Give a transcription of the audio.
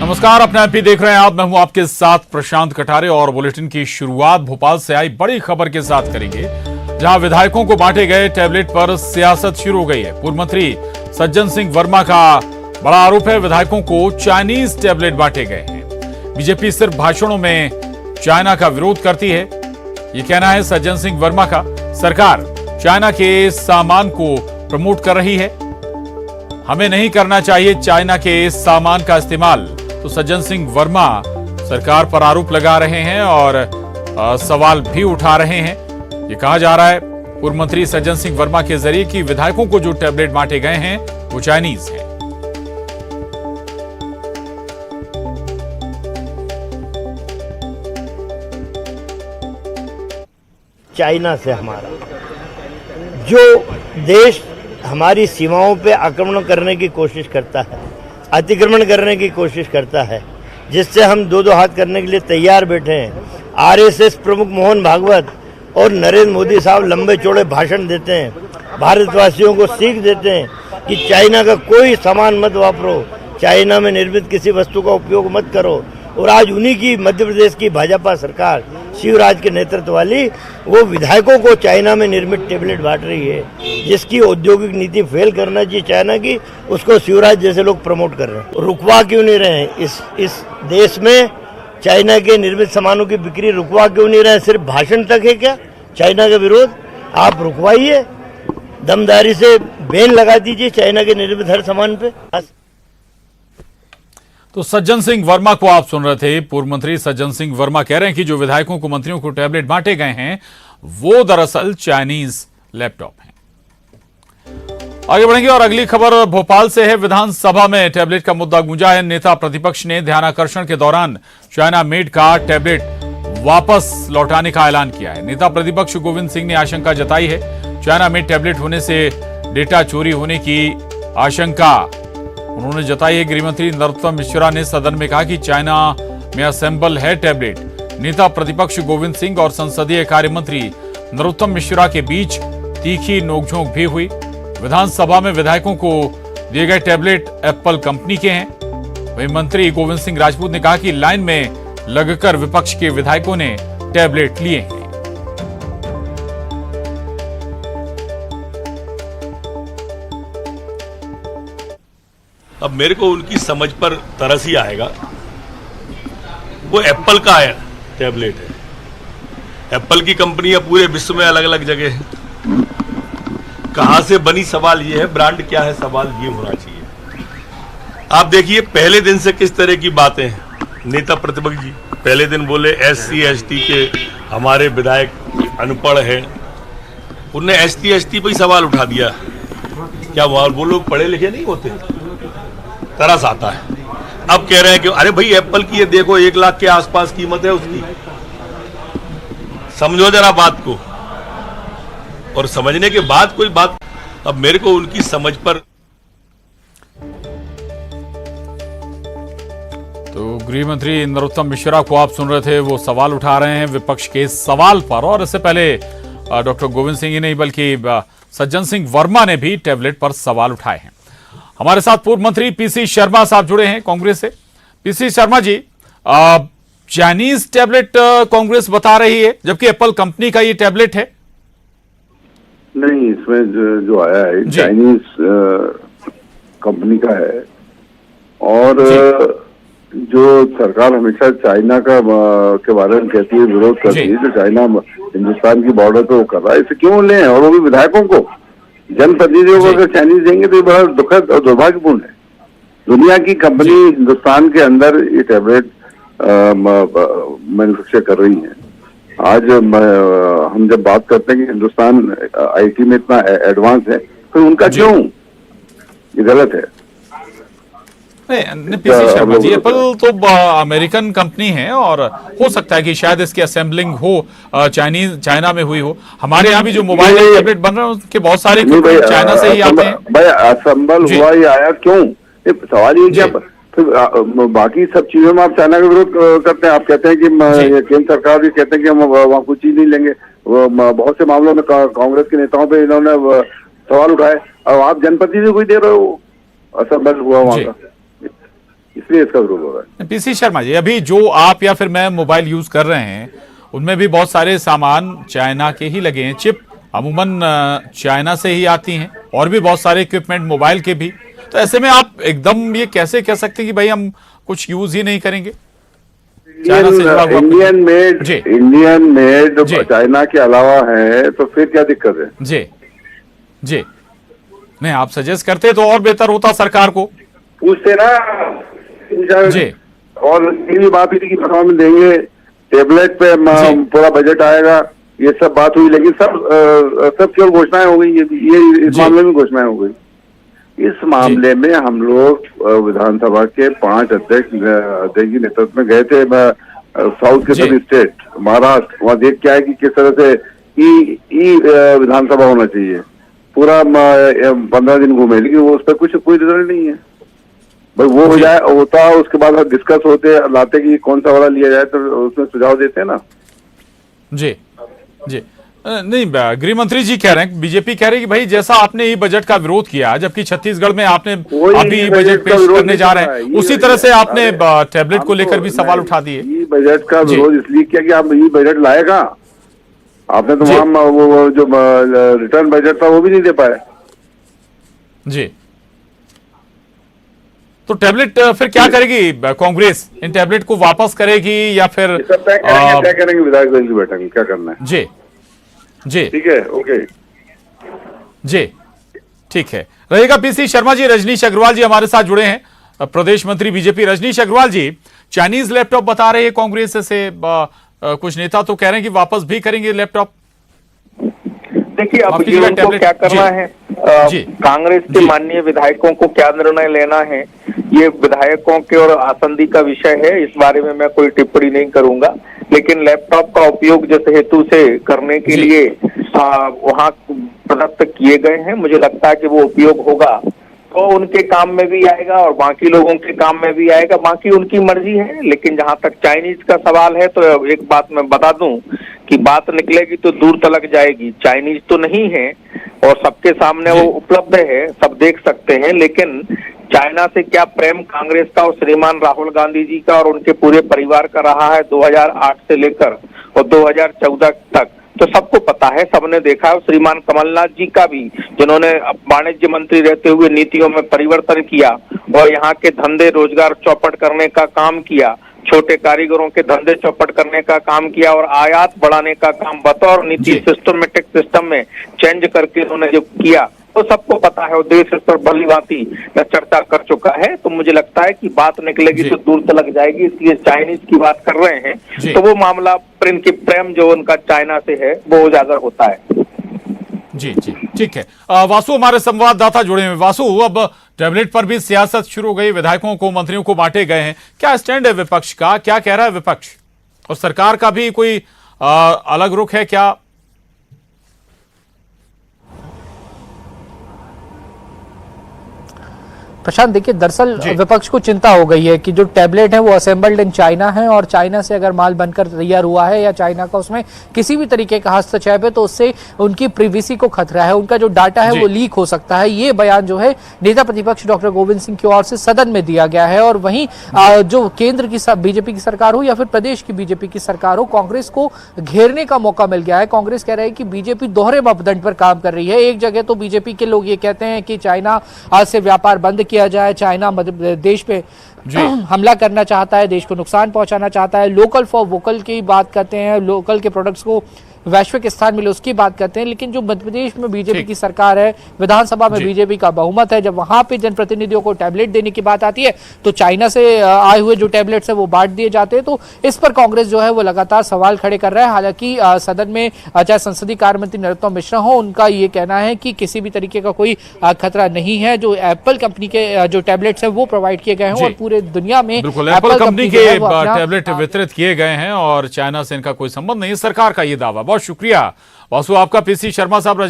नमस्कार, अपना एमपी देख रहे हैं आप। मैं हूं आपके साथ प्रशांत कटारे और बुलेटिन की शुरुआत भोपाल से आई बड़ी खबर के साथ करेंगे, जहां विधायकों को बांटे गए टैबलेट पर सियासत शुरू हो गई है। पूर्व मंत्री सज्जन सिंह वर्मा का बड़ा आरोप है, विधायकों को चाइनीज टैबलेट बांटे गए हैं। बीजेपी सिर्फ भाषणों में चाइना का विरोध करती है, ये कहना है सज्जन सिंह वर्मा का। सरकार चाइना के सामान को प्रमोट कर रही है, हमें नहीं करना चाहिए चाइना के सामान का इस्तेमाल, तो सज्जन सिंह वर्मा सरकार पर आरोप लगा रहे हैं और सवाल भी उठा रहे हैं। ये कहा जा रहा है पूर्व मंत्री सज्जन सिंह वर्मा के जरिए कि विधायकों को जो टैबलेट बांटे गए हैं वो चाइनीज हैं। चाइना से हमारा जो देश हमारी सीमाओं पे आक्रमण करने की कोशिश करता है, अतिक्रमण करने की कोशिश करता है, जिससे हम दो दो हाथ करने के लिए तैयार बैठे हैं। आरएसएस प्रमुख मोहन भागवत और नरेंद्र मोदी साहब लंबे चौड़े भाषण देते हैं, भारतवासियों को सीख देते हैं कि चाइना का कोई सामान मत वापरो, चाइना में निर्मित किसी वस्तु का उपयोग मत करो। और आज उन्हीं की मध्य प्रदेश की भाजपा सरकार शिवराज के नेतृत्व वाली वो विधायकों को चाइना में निर्मित टेबलेट बांट रही है, जिसकी औद्योगिक नीति फेल करना चाहिए चाइना की, उसको शिवराज जैसे लोग प्रमोट कर रहे हैं। रुकवा क्यों नहीं रहे हैं इस देश में चाइना के निर्मित सामानों की बिक्री? रुकवा क्यों नहीं रहे? सिर्फ भाषण तक है क्या चाइना का विरोध? आप रुकवाइए, दमदारी से बैन लगा दीजिए चाइना के निर्मित हर सामान पे। तो सज्जन सिंह वर्मा को आप सुन रहे थे। पूर्व मंत्री सज्जन सिंह वर्मा कह रहे हैं कि जो विधायकों को, मंत्रियों को टैबलेट बांटे गए हैं वो दरअसल चाइनीज लैपटॉप हैं। आगे बढ़ेंगे और अगली खबर भोपाल से है। विधानसभा में टैबलेट का मुद्दा गूंजा है। नेता प्रतिपक्ष ने ध्यानाकर्षण के दौरान चाइना मेड का टैबलेट वापस लौटाने का ऐलान किया है। नेता प्रतिपक्ष गोविंद सिंह ने आशंका जताई है, चाइना मेड टैबलेट होने से डेटा चोरी होने की आशंका उन्होंने जताई है। गृहमंत्री नरोत्तम मिश्रा ने सदन में कहा कि चाइना में असेंबल है टैबलेट। नेता प्रतिपक्ष गोविंद सिंह और संसदीय कार्य मंत्री नरोत्तम मिश्रा के बीच तीखी नोकझोंक भी हुई। विधानसभा में विधायकों को दिए गए टैबलेट एप्पल कंपनी के हैं। वहीं मंत्री गोविंद सिंह राजपूत ने कहा कि लाइन में लगकर विपक्ष के विधायकों ने टैबलेट लिए हैं। अब मेरे को उनकी समझ पर तरस ही आएगा। वो एप्पल का है टैबलेट है, एप्पल की कंपनी है, पूरे विश्व में अलग अलग जगह है। कहां से बनी सवाल ये है, ब्रांड क्या है सवाल ये होना चाहिए। आप देखिए पहले दिन से किस तरह की बातें हैं। नेता प्रतिपक्ष जी पहले दिन बोले SC ST के हमारे विधायक अनपढ़ है, उनने ST ST पे ही सवाल उठा दिया। क्या वो लोग पढ़े लिखे नहीं होते? तरस आता है। अब कह रहे हैं कि अरे भाई एप्पल की ये देखो 1 लाख के आसपास कीमत है उसकी। समझो जरा बात को, और समझने के बाद कोई बात। अब मेरे को उनकी समझ पर। तो गृहमंत्री नरोत्तम मिश्रा को आप सुन रहे थे, वो सवाल उठा रहे हैं विपक्ष के सवाल पर। और इससे पहले डॉक्टर गोविंद सिंह ही नहीं बल्कि सज्जन सिंह वर्मा ने भी टैबलेट पर सवाल उठाए हैं। हमारे साथ पूर्व मंत्री PC शर्मा साहब जुड़े हैं कांग्रेस से। PC Sharma ji, Chinese tablet Congress बता रही है, जबकि एप्पल कंपनी का ये टैबलेट है। नहीं, इसमें जो आया है चाइनीज कंपनी का है। और जो सरकार हमेशा चाइना का के बारे में कहती है, विरोध करती है, जो चाइना हिंदुस्तान की बॉर्डर पे वो कर रहा है, इसे क्यों लें? और वो भी विधायकों को, जनप्रतिनिधियों को अगर चाइनीज देंगे तो ये बड़ा दुखद और दुर्भाग्यपूर्ण है। दुनिया की कंपनी हिंदुस्तान के अंदर ये टैबलेट मैन्युफैक्चर कर रही है। आज हम जब बात करते हैं कि हिंदुस्तान IT में इतना एडवांस है, तो उनका क्यों? ये गलत है। नहीं PC शर्मा जी, एप्पल तो अमेरिकन कंपनी है और हो सकता है कि शायद इसकी असेंबलिंग हो चाइना में हुई हो। हमारे यहाँ भी जो मोबाइल टैबलेट बन रहे हैं उसके बहुत सारे चाइना से ही आते हैं। भाई असेंबल हुआ या आया क्यों? सवाल ये क्या, फिर बाकी सब चीजों में आप चाइना का विरोध करते हैं। आप कहते हैं कि केंद्र सरकार भी कहते हैं कि हम वहाँ कुछ चीज नहीं लेंगे। बहुत से मामलों में कांग्रेस के नेताओं पे इन्होंने सवाल उठाए, और आप जनप्रतिनिधि को ही दे रहे हो असेंबल हुआ वहाँ का। इसलिए इसका विरोध हो रहा है। पीसी शर्मा जी, अभी जो आप या फिर मैं मोबाइल यूज कर रहे हैं उनमें भी बहुत सारे सामान चाइना के ही लगे हैं। चिप अमूमन चाइना से ही आती हैं और भी बहुत सारे इक्विपमेंट मोबाइल के भी। तो ऐसे में आप एकदम ये कैसे कह सकते हैं कि भाई हम कुछ यूज ही नहीं करेंगे? चाइना से जुड़ा हुआ इंडियन मेड चाइना के अलावा है तो फिर क्या दिक्कत है? जी जी, नहीं आप सजेस्ट करते तो और बेहतर होता सरकार को। पूछते ना जी, और ये भी बात हुई थी कि परफॉर्मेंस देंगे, टेबलेट पे पूरा बजट आएगा, ये सब बात हुई, लेकिन सब केवल घोषणाएं हो गई। ये इस मामले में घोषणाएं हो गई। इस मामले में हम लोग विधानसभा के 5 अध्यक्ष के नेतृत्व में गए थे साउथ के सभी स्टेट, महाराष्ट्र, वहां देख के आए कि किस तरह से ई विधानसभा होना चाहिए। पूरा 15 दिन घूमे, लेकिन वो उस पर कोई रिजल्ट नहीं है। भाई वो हो जाए होता, उसके बाद डिस्कस होते लाते कि कौन सा वाला लिया जाए, तो उसमें सुझाव देते हैं ना। जी जी, नहीं गृह मंत्री जी कह रहे हैं, बीजेपी कह रही है कि भाई जैसा आपने ई बजट का विरोध किया, जबकि छत्तीसगढ़ में आपने अभी ई बजट पेश करने जा रहे हैं, उसी तरह से आपने टैबलेट को लेकर भी सवाल उठा दिए। ई बजट का विरोध इसलिए किया कि आप ई बजट लाएगा, आपने तो वहां वो जो रिटर्न बजट था वो भी नहीं दे पाए। जी, तो टैबलेट फिर क्या करेगी कांग्रेस? इन टैबलेट को वापस करेगी या फिर क्या करेंगे विधायक दल की बैठक में, क्या करना है? जी जी, ठीक है, ओके जी, ठीक है, रहेगा। पीसी शर्मा जी, रजनीश अग्रवाल जी हमारे साथ जुड़े हैं, प्रदेश मंत्री बीजेपी। रजनीश अग्रवाल जी, चाइनीज लैपटॉप बता रहे हैं कांग्रेस से, कुछ नेता तो कह रहे हैं कि वापस भी करेंगे लैपटॉप। देखिए, अब ये उनको क्या करना है, कांग्रेस के माननीय विधायकों को क्या निर्णय लेना है, ये विधायकों के और आसंदी का विषय है। इस बारे में मैं कोई टिप्पणी नहीं करूंगा, लेकिन लैपटॉप का उपयोग जिस हेतु से करने के लिए वहां प्रदत्त किए गए हैं, मुझे लगता है कि वो उपयोग होगा तो उनके काम में भी आएगा और बाकी लोगों के काम में भी आएगा। बाकी उनकी मर्जी है। लेकिन जहां तक चाइनीज का सवाल है, तो एक बात मैं बता दूं कि बात निकलेगी तो दूर तलक जाएगी। चाइनीज तो नहीं है और सबके सामने वो उपलब्ध है, सब देख सकते हैं, लेकिन चाइना से क्या प्रेम कांग्रेस का और श्रीमान राहुल गांधी जी का और उनके पूरे परिवार का रहा है 2008 से लेकर और 2014 तक, तो सबको पता है, सबने देखा है। श्रीमान कमलनाथ जी का भी, जिन्होंने वाणिज्य मंत्री रहते हुए नीतियों में परिवर्तन किया और यहाँ के धंधे रोजगार चौपट करने का काम किया, छोटे कारीगरों के धंधे चौपट करने का काम किया और आयात बढ़ाने का काम बतौर नीति सिस्टमेटिक सिस्टम में चेंज करके उन्होंने जो किया, तो सबको पता है और देश इस पर भली भांति चर्चा कर चुका है। तो मुझे लगता है कि बात निकलेगी तो दूर तलक जाएगी, इसलिए चाइनीज की बात कर रहे हैं तो वो मामला प्रेम जो उनका चाइना से है वो उजागर होता है। जी जी, ठीक है। वासु हमारे संवाददाता जुड़े हैं। वासु, अब टैबलेट पर भी सियासत शुरू हो गई, विधायकों को मंत्रियों को बांटे गए हैं, क्या स्टैंड है विपक्ष का, क्या कह रहा है विपक्ष, और सरकार का भी कोई अलग रुख है क्या? प्रशांत, देखिए दरअसल विपक्ष को चिंता हो गई है कि जो टैबलेट है वो असेंबल्ड इन चाइना है और चाइना से अगर माल बनकर तैयार हुआ है या चाइना का उसमें किसी भी तरीके का हस्तक्षेप है तो उससे उनकी प्रिवेसी को खतरा है, उनका जो डाटा है वो लीक हो सकता है। ये बयान जो है नेता प्रतिपक्ष डॉक्टर गोविंद सिंह की ओर से सदन में दिया गया है। और वहीं जो केंद्र की बीजेपी की सरकार हो या फिर प्रदेश की बीजेपी की सरकार हो, कांग्रेस को घेरने का मौका मिल गया है। कांग्रेस कह रहा है कि बीजेपी दोहरे मापदंड पर काम कर रही है। एक जगह तो बीजेपी के लोग ये कहते हैं कि चाइना आज से व्यापार बंद किया जाए, चाइना देश पे हमला करना चाहता है, देश को नुकसान पहुंचाना चाहता है, लोकल फॉर वोकल की बात करते हैं, लोकल के प्रोडक्ट्स को वैश्विक स्थान मिले उसकी बात करते हैं। लेकिन जो मध्य प्रदेश में बीजेपी की सरकार है, विधानसभा में बीजेपी का बहुमत है, जब वहां पे जनप्रतिनिधियों को टैबलेट देने की बात आती है तो चाइना से आए हुए जो टैबलेट्स है वो बांट दिए जाते हैं। तो इस पर कांग्रेस जो है वो लगातार सवाल खड़े कर रहा है। हालांकि सदन में चाहे संसदीय कार्य मंत्री नरोत्तम मिश्रा हो, उनका ये कहना है कि किसी भी तरीके का कोई खतरा नहीं है। जो एप्पल कंपनी के जो टैबलेट्स है वो प्रोवाइड किए गए हैं और पूरे दुनिया में एप्पल कंपनी के टैबलेट वितरित किए गए हैं और चाइना से इनका कोई संबंध नहीं, सरकार का ये दावा। बहुत शुक्रिया वासु आपका। पीसी शर्मा साहब।